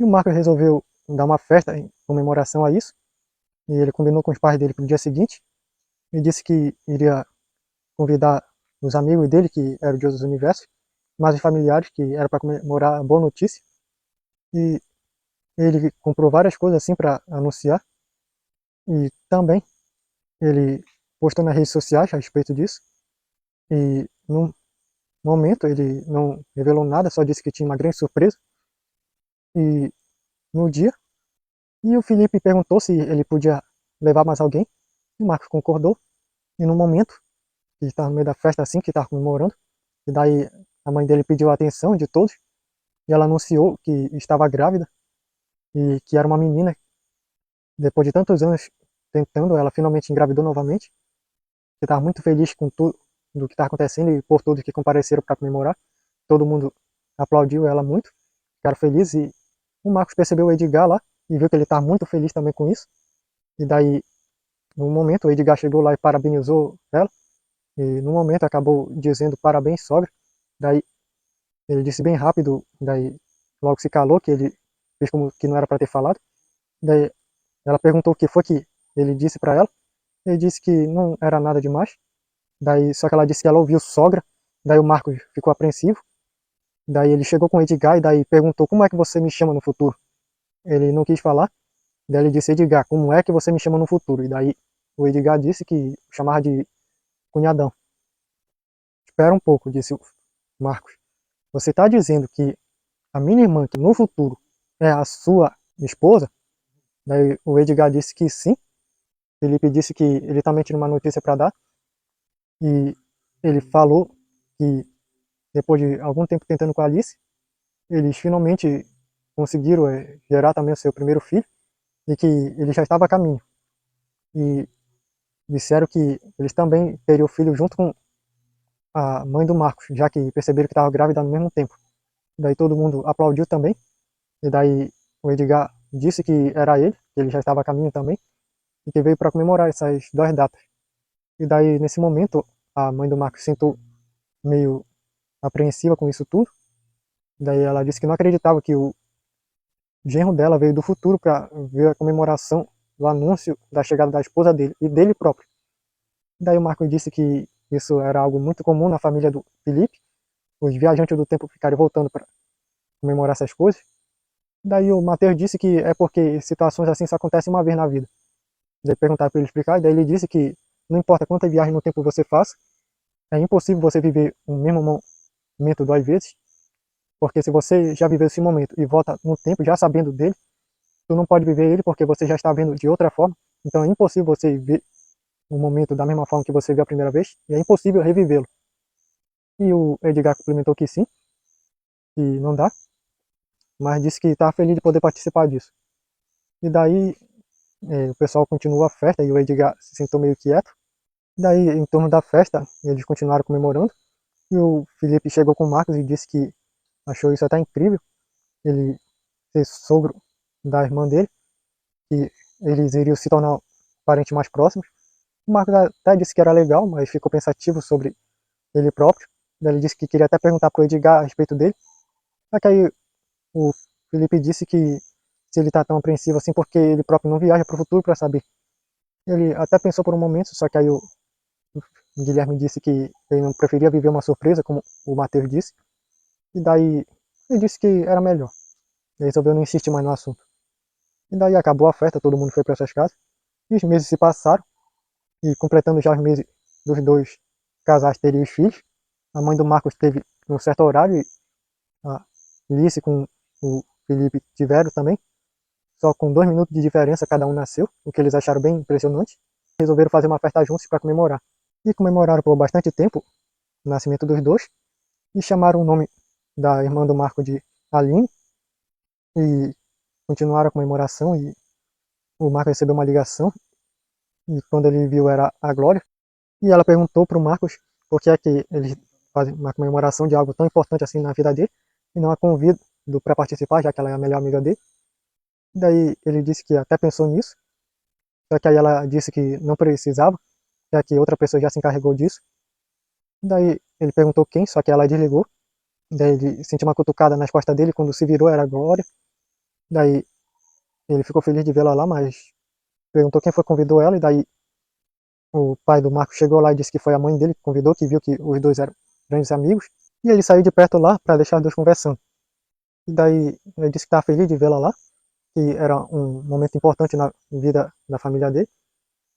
E o Marcos resolveu dar uma festa em comemoração a isso. E ele combinou com os pais dele para o dia seguinte. E disse que iria convidar os amigos dele, que era o Deus dos Universos, mas os familiares, que era para comemorar a boa notícia. E ele comprou várias coisas assim para anunciar. E também ele postou nas redes sociais a respeito disso. E no momento ele não revelou nada, só disse que tinha uma grande surpresa. E no dia, e o Felipe perguntou se ele podia levar mais alguém. E o Marcos concordou. E no momento, que estava no meio da festa assim, que estava comemorando, e daí a mãe dele pediu a atenção de todos. E ela anunciou que estava grávida e que era uma menina. Depois de tantos anos tentando, ela finalmente engravidou novamente. Que estava muito feliz com tudo do que estava acontecendo e por todos que compareceram para comemorar. Todo mundo aplaudiu ela muito, ficaram felizes. E o Marcos percebeu o Edgar lá e viu que ele estava muito feliz também com isso. E daí, no momento, o Edgar chegou lá e parabenizou ela. E no momento acabou dizendo parabéns, sogra. Daí ele disse bem rápido, daí logo se calou, que ele fez como que não era para ter falado. Daí ela perguntou o que foi que ele disse para ela. Ele disse que não era nada demais. Daí só que ela disse que ela ouviu sogra. Daí o Marcos ficou apreensivo. Daí ele chegou com o Edgar e daí perguntou como é que você me chama no futuro. Ele não quis falar. Daí ele disse: Edgar, como é que você me chama no futuro? E daí o Edgar disse que chamava de cunhadão. Espera um pouco, disse o Marcos. Você está dizendo que a minha irmã, que no futuro é a sua esposa? Daí o Edgar disse que sim. Felipe disse que ele também tinha uma notícia para dar. E ele falou que depois de algum tempo tentando com a Alice, eles finalmente conseguiram gerar também o seu primeiro filho e que ele já estava a caminho. E disseram que eles também teriam o filho junto com a mãe do Marcos, já que perceberam que estava grávida no mesmo tempo. Daí todo mundo aplaudiu também. E daí o Edgar disse que era ele, que ele já estava a caminho também, e que veio para comemorar essas duas datas. E daí, nesse momento, a mãe do Marcos sentou meio apreensiva com isso tudo. Daí ela disse que não acreditava que o genro dela veio do futuro para ver a comemoração do anúncio da chegada da esposa dele e dele próprio. Daí o Marcos disse que isso era algo muito comum na família do Felipe, os viajantes do tempo ficarem voltando para comemorar essas coisas. Daí o Matheus disse que é porque situações assim só acontecem uma vez na vida. Daí perguntaram para ele explicar, e daí ele disse que não importa quanta viagem no tempo você faça, é impossível você viver o mesmo momento duas vezes, porque se você já viveu esse momento e volta no tempo já sabendo dele, tu não pode viver ele porque você já está vendo de outra forma. Então é impossível você ver o momento da mesma forma que você viu a primeira vez, e é impossível revivê-lo. E o Edgar complementou que sim, que não dá, mas disse que estava feliz de poder participar disso. E daí o pessoal continuou a festa e o Edgar se sentou meio quieto. E daí, em torno da festa, eles continuaram comemorando. E o Felipe chegou com o Marcos e disse que achou isso até incrível. Ele ser sogro da irmã dele, que eles iriam se tornar parentes mais próximos. O Marcos até disse que era legal, mas ficou pensativo sobre ele próprio. Daí ele disse que queria até perguntar para o Edgar a respeito dele. Só que aí o Felipe disse que se ele está tão apreensivo assim porque ele próprio não viaja para o futuro para saber. Ele até pensou por um momento, só que aí o Guilherme disse que ele não preferia viver uma surpresa, como o Matheus disse. E daí ele disse que era melhor. Ele resolveu não insistir mais no assunto. E daí acabou a festa, todo mundo foi para suas casas. E os meses se passaram. E completando já os meses dos dois casais terem os filhos. A mãe do Marcos teve um certo horário e a Alice com o Felipe tiveram também. Só com 2 minutos de diferença cada um nasceu, o que eles acharam bem impressionante. Resolveram fazer uma festa juntos para comemorar. E comemoraram por bastante tempo o nascimento dos dois. E chamaram o nome da irmã do Marco de Aline. E continuaram a comemoração. E o Marco recebeu uma ligação. E quando ele viu era a Glória. E ela perguntou para o Marcos por que é que ele faz uma comemoração de algo tão importante assim na vida dele. E não a convido para participar, já que ela é a melhor amiga dele. Daí ele disse que até pensou nisso. Só que aí ela disse que não precisava, já que outra pessoa já se encarregou disso. Daí ele perguntou quem, só que ela desligou. Daí ele sentiu uma cutucada nas costas dele, quando se virou era a Glória. Daí ele ficou feliz de vê-la lá, mas perguntou quem foi que convidou ela, e daí o pai do Marco chegou lá e disse que foi a mãe dele que convidou, que viu que os dois eram grandes amigos, e ele saiu de perto lá para deixar os dois conversando. E daí ele disse que estava feliz de vê-la lá, que era um momento importante na vida da família dele,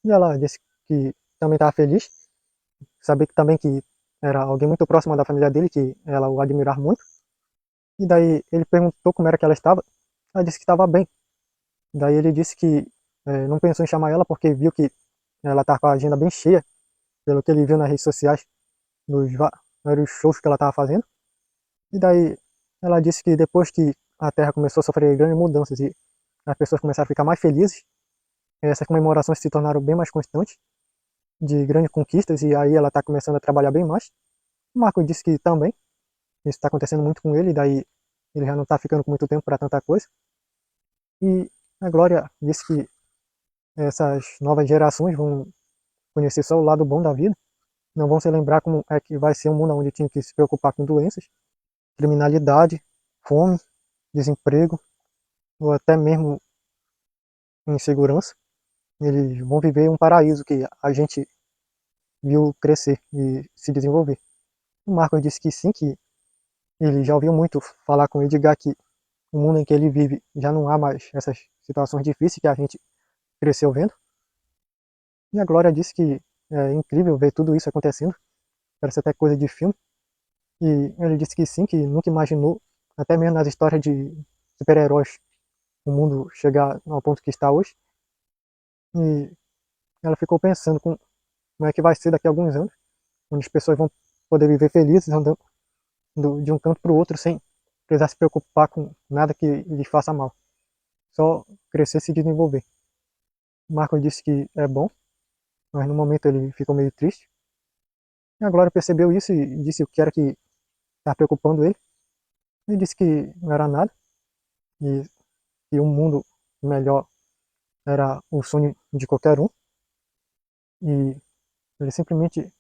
e ela disse que também estava feliz, saber que também que era alguém muito próximo da família dele, que ela o admirava muito. E daí ele perguntou como era que ela estava, ela disse que estava bem. Daí ele disse que não pensou em chamar ela porque viu que ela estava com a agenda bem cheia, pelo que ele viu nas redes sociais, nos vários shows que ela estava fazendo. E daí ela disse que depois que a Terra começou a sofrer grandes mudanças e as pessoas começaram a ficar mais felizes, essas comemorações se tornaram bem mais constantes, de grandes conquistas, e aí ela está começando a trabalhar bem mais. O Marco disse que também, isso está acontecendo muito com ele, e daí ele já não está ficando com muito tempo para tanta coisa. E a Glória disse que essas novas gerações vão conhecer só o lado bom da vida, não vão se lembrar como é que vai ser um mundo onde tinha que se preocupar com doenças, criminalidade, fome, desemprego, ou até mesmo insegurança. Eles vão viver um paraíso que a gente viu crescer e se desenvolver. O Marcos disse que sim, que ele já ouviu muito falar com o Edgar que o mundo em que ele vive já não há mais essas situações difíceis que a gente cresceu vendo. E a Glória disse que é incrível ver tudo isso acontecendo, parece até coisa de filme. E ele disse que sim, que nunca imaginou, até mesmo nas histórias de super-heróis, o mundo chegar ao ponto que está hoje. E ela ficou pensando como é que vai ser daqui a alguns anos, onde as pessoas vão poder viver felizes andando de um canto para o outro sem precisar se preocupar com nada que lhes faça mal. Só crescer e se desenvolver. O Marco disse que é bom, mas no momento ele ficou meio triste. E a Glória percebeu isso e disse o que era que estava preocupando ele. Ele disse que não era nada e que um mundo melhor era o sonho de qualquer um. E ele simplesmente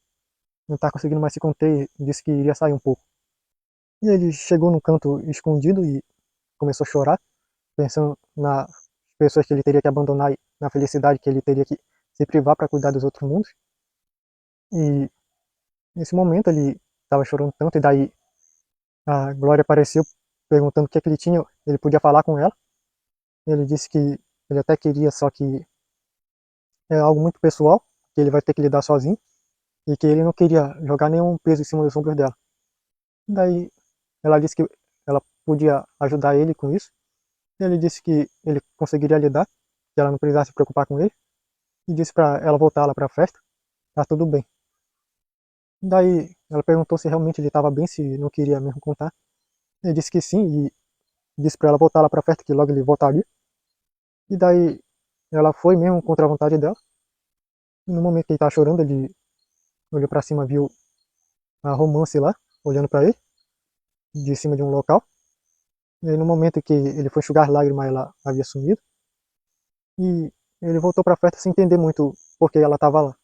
não está conseguindo mais se conter e disse que iria sair um pouco. E ele chegou num canto escondido e começou a chorar, pensando nas pessoas que ele teria que abandonar e na felicidade que ele teria que se privar para cuidar dos outros mundos. E nesse momento ele estava chorando tanto, e daí a Glória apareceu perguntando o que é que ele tinha, ele podia falar com ela. Ele disse que ele até queria, só que é algo muito pessoal, que ele vai ter que lidar sozinho, e que ele não queria jogar nenhum peso em cima dos ombros dela. Daí ela disse que ela podia ajudar ele com isso. Ele disse que ele conseguiria lidar, que ela não precisasse se preocupar com ele, e disse para ela voltar lá para a festa, tá tudo bem. Daí ela perguntou se realmente ele estava bem, se não queria mesmo contar. Ele disse que sim, e disse para ela voltar lá para a festa, que logo ele voltaria. E daí ela foi mesmo contra a vontade dela. E no momento que ele estava chorando, ele olhou para cima, viu a Romance lá, olhando para ele, de cima de um local. E aí, no momento que ele foi enxugar as lágrimas, ela havia sumido. E ele voltou para a festa sem entender muito por que ela estava lá.